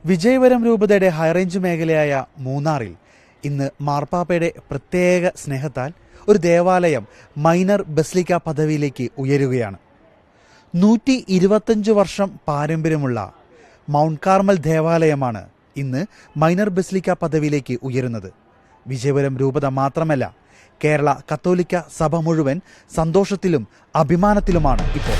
വിജയപുരം രൂപതയുടെ ഹൈറേഞ്ച് മേഖലയായ മൂന്നാറിൽ ഇന്ന് മാർപ്പാപ്പയുടെ പ്രത്യേക സ്നേഹത്താൽ ഒരു ദേവാലയം മൈനർ ബസിലിക്ക പദവിയിലേക്ക് ഉയരുകയാണ്. 125 വർഷം പാരമ്പര്യമുള്ള മൗണ്ട് കാർമൽ ദേവാലയമാണ് ഇന്ന് മൈനർ ബസിലിക്ക പദവിയിലേക്ക് ഉയരുന്നത്. വിജയപുരം രൂപത മാത്രമല്ല, കേരള കത്തോലിക്ക സഭ മുഴുവൻ സന്തോഷത്തിലും അഭിമാനത്തിലുമാണ് ഇപ്പോൾ.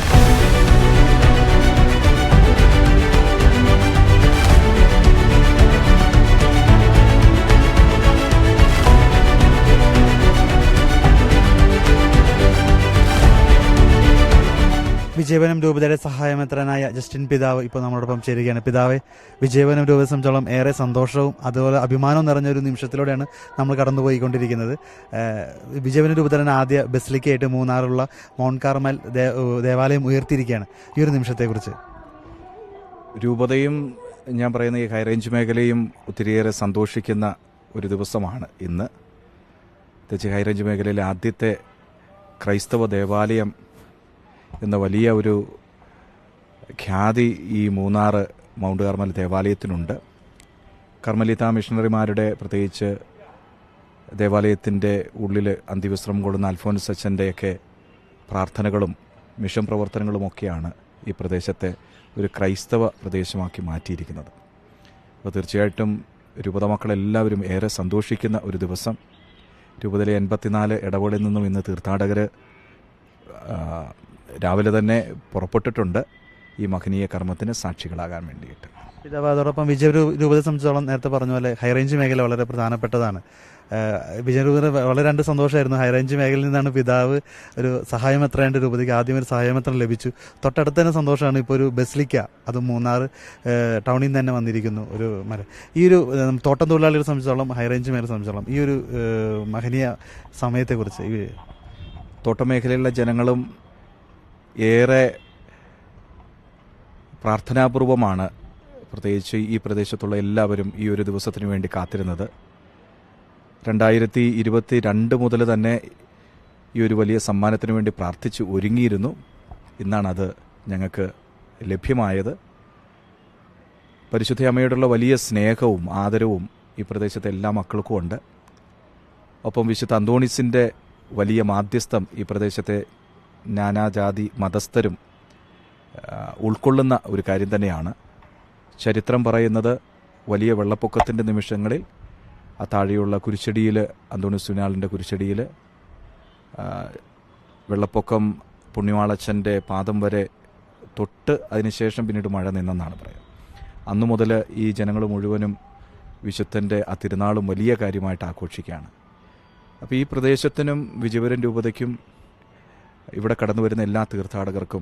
വിജയപുരം രൂപതയുടെ സഹായമെത്രാനായ ജസ്റ്റിൻ പിതാവ് ഇപ്പോൾ നമ്മളോടൊപ്പം ചേരുകയാണ്. പിതാവെ, വിജയപുരം രൂപതയെ സംബന്ധിച്ചോളം ഏറെ സന്തോഷവും അതുപോലെ അഭിമാനവും നിറഞ്ഞൊരു നിമിഷത്തിലൂടെയാണ് നമ്മൾ കടന്നുപോയിക്കൊണ്ടിരിക്കുന്നത്. വിജയപുരം രൂപതയുടെ ആദ്യ ബസിലിക്കയായിട്ട് മൂന്നാറുള്ള മൗണ്ട് കാർമൽ ദേവാലയം ഉയർത്തിയിരിക്കുകയാണ്. ഈ ഒരു നിമിഷത്തെക്കുറിച്ച് രൂപതയും ഞാൻ പറയുന്ന ഈ ഹൈറേഞ്ച് മേഖലയും ഒത്തിരിയേറെ സന്തോഷിക്കുന്ന ഒരു ദിവസമാണ് ഇന്ന്. പ്രത്യേകിച്ച് ഹൈറേഞ്ച് മേഖലയിലെ ആദ്യത്തെ ക്രൈസ്തവ ദേവാലയം എന്ന വലിയ ഒരു ഖ്യാതി ഈ മൂന്നാറ് മൗണ്ട് കാർമൽ ദേവാലയത്തിനുണ്ട്. കർമ്മലിത്ത മിഷണറിമാരുടെ പ്രത്യേകിച്ച് ദേവാലയത്തിൻ്റെ ഉള്ളിൽ അന്തിവിശ്രമം കൊള്ളുന്ന അൽഫോൻസ് അച്ഛൻ്റെയൊക്കെ പ്രാർത്ഥനകളും മിഷൻ പ്രവർത്തനങ്ങളുമൊക്കെയാണ് ഈ പ്രദേശത്തെ ഒരു ക്രൈസ്തവ പ്രദേശമാക്കി മാറ്റിയിരിക്കുന്നത്. അപ്പോൾ തീർച്ചയായിട്ടും രൂപത മക്കളെല്ലാവരും ഏറെ സന്തോഷിക്കുന്ന ഒരു ദിവസം. രൂപതയിലെ 84 ഇടവകളിൽ നിന്നും ഇന്ന് തീർത്ഥാടകർ രാവിലെ തന്നെ പുറപ്പെട്ടിട്ടുണ്ട് ഈ മഹനീയ കർമ്മത്തിന് സാക്ഷികളാകാൻ വേണ്ടിയിട്ട്. പിതാവ്, അതോടൊപ്പം വിജയപുരം രൂപതയെ സംബന്ധിച്ചോളം നേരത്തെ പറഞ്ഞ പോലെ ഹൈറേഞ്ച് മേഖല വളരെ പ്രധാനപ്പെട്ടതാണ്. വിജയരൂപത വളരെ രണ്ട് സന്തോഷമായിരുന്നു. ഹൈറേഞ്ച് മേഖലയിൽ നിന്നാണ് പിതാവ് ഒരു സഹായമെത്രേണ്ട രൂപതയ്ക്ക് ആദ്യം ഒരു സഹായമെത്രം ലഭിച്ചു. തൊട്ടടുത്ത് തന്നെ സന്തോഷമാണ് ഇപ്പോൾ ഒരു ബസിലിക്ക, അത് മൂന്നാർ ടൗണിൽ നിന്ന് തന്നെ വന്നിരിക്കുന്നു. ഒരു ഈ ഒരു തോട്ടം തൊഴിലാളികളെ സംബന്ധിച്ചോളം, ഹൈറേഞ്ച് മേഖലയെ സംബന്ധിച്ചോളം ഈ ഒരു മഹനീയ സമയത്തെക്കുറിച്ച്, ഈ തോട്ടമേഖലയിലുള്ള ജനങ്ങളും ഏറെ പ്രാർത്ഥനാപൂർവമാണ് പ്രത്യേകിച്ച് ഈ പ്രദേശത്തുള്ള എല്ലാവരും ഈ ഒരു ദിവസത്തിന് വേണ്ടി കാത്തിരുന്നത്. 2022 മുതൽ തന്നെ ഈ ഒരു വലിയ സമ്മാനത്തിന് വേണ്ടി പ്രാർത്ഥിച്ച് ഒരുങ്ങിയിരുന്നു. ഇന്നാണത് ഞങ്ങൾക്ക് ലഭ്യമായത്. പരിശുദ്ധ അമ്മയോടുള്ള വലിയ സ്നേഹവും ആദരവും ഈ പ്രദേശത്തെ എല്ലാ മക്കൾക്കും ഉണ്ട്. ഒപ്പം വിശുദ്ധ അന്തോണീസിൻ്റെ വലിയ മാധ്യസ്ഥം ഈ പ്രദേശത്തെ നാനാജാതി മതസ്ഥരും ഉൾക്കൊള്ളുന്ന ഒരു കാര്യം തന്നെയാണ്. ചരിത്രം പറയുന്നത് വലിയ വെള്ളപ്പൊക്കത്തിൻ്റെ നിമിഷങ്ങളിൽ ആ താഴെയുള്ള കുരിശടിയിൽ, അന്തോണീസ് സുനാളിൻ്റെ കുരിശടിയിൽ വെള്ളപ്പൊക്കം പുണ്യവാളച്ചൻ്റെ പാദം വരെ തൊട്ട് അതിനുശേഷം പിന്നീട് മഴ നിന്നെന്നാണ് പറയുക. അന്നു മുതൽ ഈ ജനങ്ങൾ മുഴുവനും വിശുദ്ധൻ്റെ ആ തിരുനാളും വലിയ കാര്യമായിട്ട് ആഘോഷിക്കുകയാണ്. അപ്പോൾ ഈ പ്രദേശത്തിനും വിജയപുരം രൂപതയ്ക്കും ഇവിടെ കടന്നു വരുന്ന എല്ലാ തീർത്ഥാടകർക്കും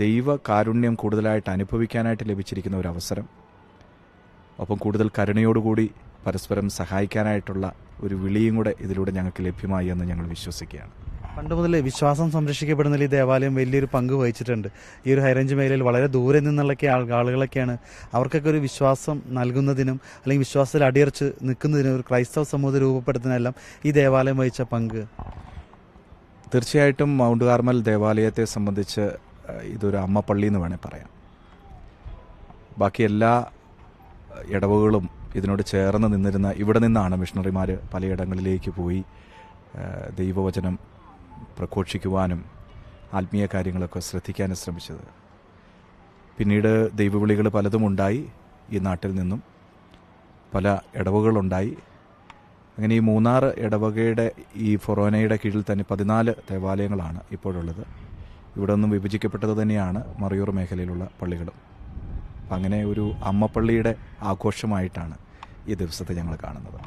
ദൈവ കാരുണ്യം കൂടുതലായിട്ട് അനുഭവിക്കാനായിട്ട് ലഭിച്ചിരിക്കുന്ന ഒരു അവസരം, ഒപ്പം കൂടുതൽ കരുണയോടുകൂടി പരസ്പരം സഹായിക്കാനായിട്ടുള്ള ഒരു വിളിയും കൂടെ ഇതിലൂടെ ഞങ്ങൾക്ക് ലഭ്യമായി എന്ന് ഞങ്ങൾ വിശ്വസിക്കുകയാണ്. പണ്ട് മുതൽ വിശ്വാസം സംരക്ഷിക്കപ്പെടുന്നതിൽ ഈ ദേവാലയം വലിയൊരു പങ്ക് വഹിച്ചിട്ടുണ്ട്. ഈ ഒരു ഹൈറേഞ്ച് മേഖലയിൽ വളരെ ദൂരെ നിന്നുള്ളൊക്കെ ആളുകളൊക്കെയാണ്, അവർക്കൊക്കെ ഒരു വിശ്വാസം നൽകുന്നതിനും അല്ലെങ്കിൽ വിശ്വാസത്തിൽ അടിയറച്ച് നിൽക്കുന്നതിനും ഒരു ക്രൈസ്തവ സമൂഹം രൂപപ്പെടുത്തുന്നതിനെല്ലാം ഈ ദേവാലയം വഹിച്ച പങ്ക്. തീർച്ചയായിട്ടും മൗണ്ട് കാർമൽ ദേവാലയത്തെ സംബന്ധിച്ച് ഇതൊരു അമ്മപ്പള്ളി എന്ന് വേണേൽ പറയാം. ബാക്കി എല്ലാ ഇടവകളും ഇതിനോട് ചേർന്ന് നിന്നിരുന്ന ഇവിടെ നിന്നാണ് മിഷണറിമാർ പലയിടങ്ങളിലേക്ക് പോയി ദൈവവചനം പ്രഘോഷിക്കുവാനും ആത്മീയ കാര്യങ്ങളൊക്കെ ശ്രദ്ധിക്കാനും ശ്രമിച്ചത്. പിന്നീട് ദൈവവിളികൾ പലതും ഉണ്ടായി. ഈ നാട്ടിൽ നിന്നും പല ഇടവകളുണ്ടായി. അങ്ങനെ ഈ മൂന്നാർ ഇടവകയുടെ ഈ ഫൊറോനയുടെ കീഴിൽ തന്നെ 14 ദേവാലയങ്ങളാണ് ഇപ്പോഴുള്ളത്. ഇവിടെ നിന്നും വിഭജിക്കപ്പെട്ടത് തന്നെയാണ് മറയൂർ മേഖലയിലുള്ള പള്ളികളും. അങ്ങനെ ഒരു അമ്മപ്പള്ളിയുടെ ആഘോഷമായിട്ടാണ് ഈ ദിവസത്തെ ഞങ്ങൾ കാണുന്നത്.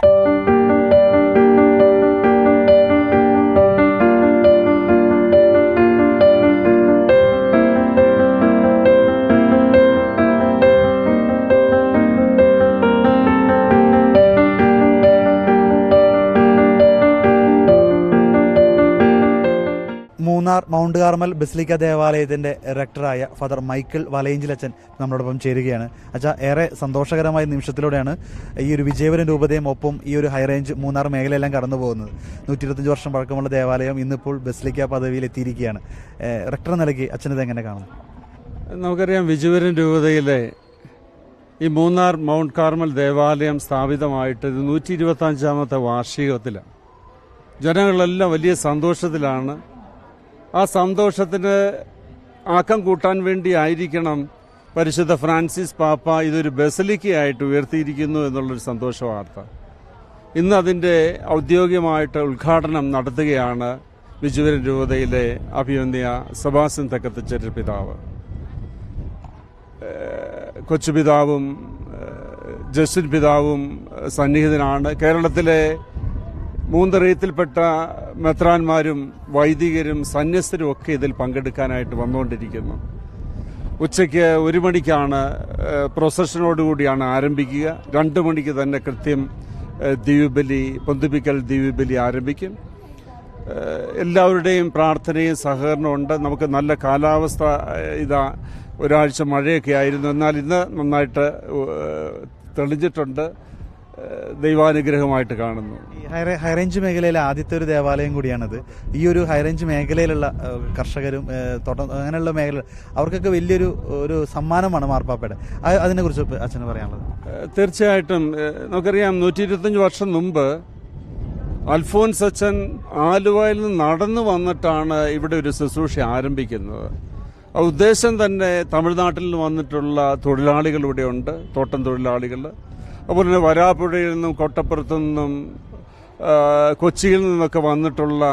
മൂന്നാർ മൗണ്ട് കാർമൽ ബസിലിക്ക ദേവാലയത്തിൻ്റെ റെക്ടറായ ഫാദർ മൈക്കിൾ വലയിഞ്ചിലച്ചൻ നമ്മളോടൊപ്പം ചേരുകയാണ്. അച്ഛാ, ഏറെ സന്തോഷകരമായ നിമിഷത്തിലൂടെയാണ് ഈ ഒരു വിജയപുരം രൂപതയും ഒപ്പം ഈ ഒരു ഹൈറേഞ്ച് മൂന്നാർ മേഖലയെല്ലാം കടന്നു പോകുന്നത്. 125 വർഷം പഴക്കമുള്ള ദേവാലയം ഇന്നിപ്പോൾ ബസിലിക്ക പദവിയിൽ എത്തിയിരിക്കുകയാണ്. റെക്ടർ നിലയ്ക്ക് അച്ഛനത് എങ്ങനെ കാണുന്നു? നമുക്കറിയാം, വിജയപുരം രൂപതയിലെ ഈ മൂന്നാർ മൗണ്ട് കാർമൽ ദേവാലയം സ്ഥാപിതമായിട്ട് ഇത് 125-ാമത്തെ വാർഷികത്തിലാണ്. ജനങ്ങളെല്ലാം വലിയ സന്തോഷത്തിലാണ്. ആ സന്തോഷത്തിന് ആക്കം കൂട്ടാൻ വേണ്ടി ആയിരിക്കണം പരിശുദ്ധ ഫ്രാൻസിസ് പാപ്പ ഇതൊരു ബസലിക്കയായിട്ട് ഉയർത്തിയിരിക്കുന്നു എന്നുള്ളൊരു സന്തോഷ വാർത്ത. ഇന്ന് അതിൻ്റെ ഔദ്യോഗികമായിട്ട് ഉദ്ഘാടനം നടത്തുകയാണ് വിജുവരൻ രൂപതയിലെ അഭിവന്യ സെബാസ്റ്റ്യൻ തക്കത്തച്ചേരി പിതാവ്. കൊച്ചുപിതാവും ജസ്റ്റിൻ പിതാവും സന്നിഹിതനാണ്. കേരളത്തിലെ മൂന്നറിയത്തിൽപ്പെട്ട മെത്രാന്മാരും വൈദികരും സന്യസ്തരും ഒക്കെ ഇതിൽ പങ്കെടുക്കാനായിട്ട് വന്നുകൊണ്ടിരിക്കുന്നു. ഉച്ചയ്ക്ക് 1 മണിക്കാണ് പ്രൊസഷനോടുകൂടിയാണ് ആരംഭിക്കുക. 2 മണിക്ക് തന്നെ കൃത്യം ദിവ്യബലി, പൊന്തിപ്പിക്കൽ ദിവ്യബലി ആരംഭിക്കും. എല്ലാവരുടെയും പ്രാർത്ഥനയും സഹകരണമുണ്ട്. നമുക്ക് നല്ല കാലാവസ്ഥ, ഇതാ ഒരാഴ്ച മഴയൊക്കെ ആയിരുന്നു, എന്നാൽ ഇന്ന് നന്നായിട്ട് തെളിഞ്ഞിട്ടുണ്ട്. ദൈവാനുഗ്രഹമായിട്ട് കാണുന്നു. ഈ ഹൈറേഞ്ച് മേഖലയിലെ ആദ്യത്തെ ഒരു ദേവാലയം കൂടിയാണിത്. ഈ ഒരു ഹൈറേഞ്ച് മേഖലയിലുള്ള കർഷകരും അങ്ങനെയുള്ള മേഖല അവർക്കൊക്കെ വലിയൊരു സമ്മാനമാണ് മാർപ്പാപ്പയുടെ. അതിനെക്കുറിച്ച് അച്ഛന് പറയാനുള്ളത്? തീർച്ചയായിട്ടും നമുക്കറിയാം, 125 വർഷം മുമ്പ് അൽഫോൻസ് അച്ഛൻ ആലുവയിൽ നിന്ന് നടന്നു വന്നിട്ടാണ് ഇവിടെ ഒരു ശുശ്രൂഷ ആരംഭിക്കുന്നത്. ആ ഉദ്ദേശം തന്നെ തമിഴ്നാട്ടിൽ നിന്ന് വന്നിട്ടുള്ള തൊഴിലാളികൾ ഇവിടെയുണ്ട്, തോട്ടം തൊഴിലാളികൾ. അതുപോലെ തന്നെ വരാപ്പുഴയിൽ നിന്നും കോട്ടപ്പുറത്തു നിന്നും കൊച്ചിയിൽ നിന്നൊക്കെ വന്നിട്ടുള്ള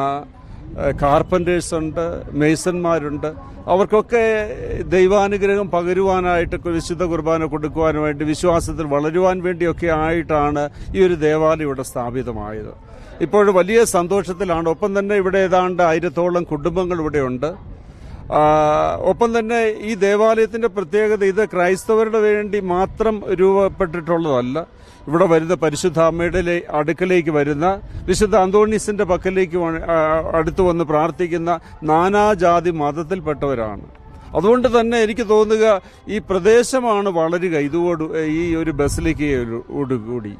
കാർപ്പൻറ്റേഴ്സ് ഉണ്ട്, മേസന്മാരുണ്ട്. അവർക്കൊക്കെ ദൈവാനുഗ്രഹം പകരുവാനായിട്ട് വിശുദ്ധ കുർബാന കൊടുക്കുവാനുമായിട്ട് വിശ്വാസത്തിൽ വളരുവാൻ വേണ്ടിയൊക്കെ ആയിട്ടാണ് ഈ ഒരു ദേവാലയം ഇവിടെ സ്ഥാപിതമായത്. ഇപ്പോൾ വലിയ സന്തോഷത്തിലാണ്. ഒപ്പം തന്നെ ഇവിടെ ഏതാണ്ട് 1000-ഓളം കുടുംബങ്ങൾ ഇവിടെയുണ്ട്. ഒപ്പം തന്നെ ഈ ദേവാലയത്തിന്റെ പ്രത്യേകത, ഇത് ക്രൈസ്തവരുടെ വേണ്ടി മാത്രം രൂപപ്പെട്ടിട്ടുള്ളതല്ല. ഇവിടെ വരുന്ന പരിശുദ്ധ അമ്മയുടെ അടുക്കലേക്ക് വരുന്ന വിശുദ്ധ അന്തോണീസിന്റെ പക്കലേക്ക് അടുത്തു വന്ന് പ്രാർത്ഥിക്കുന്ന നാനാജാതി മതത്തിൽപ്പെട്ടവരാണ്. അതുകൊണ്ട് തന്നെ എനിക്ക് തോന്നുക ഈ പ്രദേശമാണ് വളരുക ഈ ഒരു ബസലിക്കയോടുകൂടി.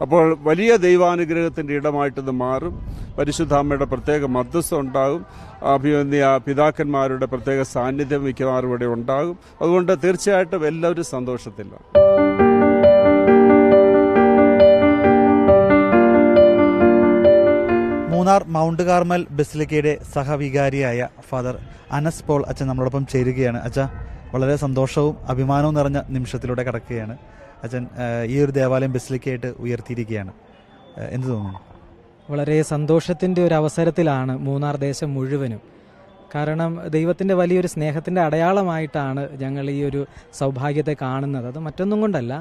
അപ്പോൾ വലിയ ദൈവാനുഗ്രഹത്തിന്റെ ഇടമായിട്ടത് മാറും. പരിശുദ്ധ അമ്മയുടെ പ്രത്യേക മധ്യസ്ഥം ഉണ്ടാകും. അഭിവന്യ പിതാക്കന്മാരുടെ പ്രത്യേക സാന്നിധ്യം മിക്കവാറും ഇവിടെ ഉണ്ടാകും. അതുകൊണ്ട് തീർച്ചയായിട്ടും എല്ലാവരും സന്തോഷത്തിലാണ്. മൂന്നാർ മൗണ്ട് കാർമൽ ബസിലിക്കയുടെ സഹവികാരിയായ ഫാദർ അനസ് പോൾ അച്ഛൻ നമ്മളോടൊപ്പം ചേരുകയാണ്. അച്ഛാ, വളരെ സന്തോഷവും അഭിമാനവും നിറഞ്ഞ നിമിഷത്തിലൂടെ കടക്കുകയാണ്. അച്ഛൻ ഈ ഒരു ദേവാലയം ബസിലിക്കയായിട്ട് ഉയർത്തിയിരിക്കുകയാണ്. എന്ത് തോന്നുന്നു? വളരെ സന്തോഷത്തിൻ്റെ ഒരു അവസരത്തിലാണ് മൂന്നാർ ദേശം മുഴുവനും. കാരണം ദൈവത്തിൻ്റെ വലിയൊരു സ്നേഹത്തിൻ്റെ അടയാളമായിട്ടാണ് ഞങ്ങൾ ഈ ഒരു സൗഭാഗ്യത്തെ കാണുന്നത്. അത് മറ്റൊന്നും കൊണ്ടല്ല,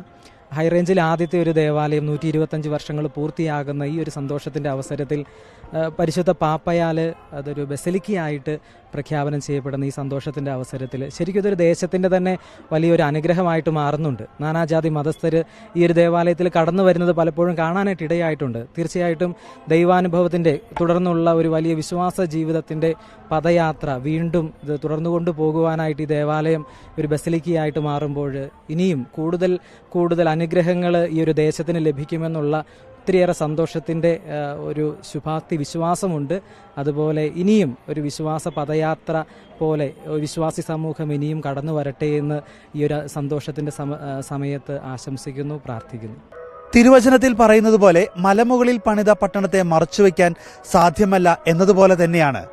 ഹൈറേഞ്ചിൽ ആദ്യത്തെ ഒരു ദേവാലയം 125 വർഷങ്ങൾ പൂർത്തിയാകുന്ന ഈ ഒരു സന്തോഷത്തിൻ്റെ അവസരത്തിൽ പരിശുദ്ധ പാപ്പയാൽ അതൊരു ബസലിക്കയായിട്ട് പ്രഖ്യാപനം ചെയ്യപ്പെടുന്ന ഈ സന്തോഷത്തിൻ്റെ അവസരത്തിൽ ശരിക്കും ഇതൊരു ദേശത്തിൻ്റെ തന്നെ വലിയൊരു അനുഗ്രഹമായിട്ട് മാറുന്നുണ്ട്. നാനാജാതി മതസ്ഥർ ഈ ഒരു ദേവാലയത്തിൽ കടന്നു വരുന്നത് പലപ്പോഴും കാണാനായിട്ട് ഇടയായിട്ടുണ്ട്. തീർച്ചയായിട്ടും ദൈവാനുഭവത്തിൻ്റെ തുടർന്നുള്ള ഒരു വലിയ വിശ്വാസ ജീവിതത്തിൻ്റെ പദയാത്ര വീണ്ടും ഇത് തുടർന്നുകൊണ്ട് പോകുവാനായിട്ട് ഈ ദേവാലയം ഒരു ബസലിക്കയായിട്ട് മാറുമ്പോൾ ഇനിയും കൂടുതൽ അനുഗ്രഹങ്ങൾ ഈ ഒരു ദേശത്തിന് ലഭിക്കുമെന്നുള്ള ഒത്തിരിയേറെ സന്തോഷത്തിൻ്റെ ഒരു ശുഭാപ്തി വിശ്വാസമുണ്ട്. അതുപോലെ ഇനിയും ഒരു വിശ്വാസ പദയാത്ര പോലെ വിശ്വാസി സമൂഹം ഇനിയും കടന്നു വരട്ടെ എന്ന് ഈ ഒരു സന്തോഷത്തിൻ്റെ സമയത്ത് ആശംസിക്കുന്നു, പ്രാർത്ഥിക്കുന്നു. തിരുവചനത്തിൽ പറയുന്നത് പോലെ മലമുകളിൽ പണിത പട്ടണത്തെ മറച്ചുവെക്കാൻ സാധ്യമല്ല എന്നതുപോലെ തന്നെയാണ്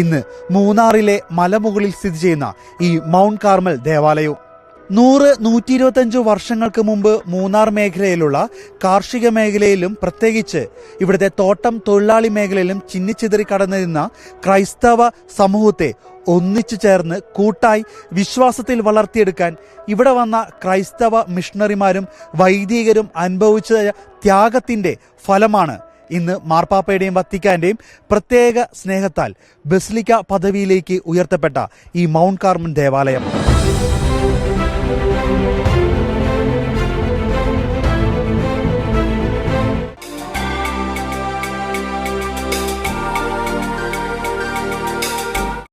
ഇന്ന് മൂന്നാറിലെ മലമുകളിൽ സ്ഥിതി ചെയ്യുന്ന ഈ മൗണ്ട് കാർമൽ ദേവാലയവും. 100-125 വർഷങ്ങൾക്ക് മുമ്പ് മൂന്നാർ മേഖലയിലുള്ള കാർഷിക മേഖലയിലും പ്രത്യേകിച്ച് ഇവിടുത്തെ തോട്ടം തൊഴിലാളി മേഖലയിലും ചിന്നിച്ചിതറി കടന്നിരുന്ന ക്രൈസ്തവ സമൂഹത്തെ ഒന്നിച്ചു ചേർന്ന് കൂട്ടായി വിശ്വാസത്തിൽ വളർത്തിയെടുക്കാൻ ഇവിടെ വന്ന ക്രൈസ്തവ മിഷണറിമാരും വൈദികരും അനുഭവിച്ച ത്യാഗത്തിന്റെ ഫലമാണ് ഇന്ന് മാർപ്പാപ്പയുടെയും വത്തിക്കാന്റെയും പ്രത്യേക സ്നേഹത്താൽ ബസിലിക്ക പദവിയിലേക്ക് ഉയർത്തപ്പെട്ട ഈ മൗണ്ട് കാർമൽ ദേവാലയം.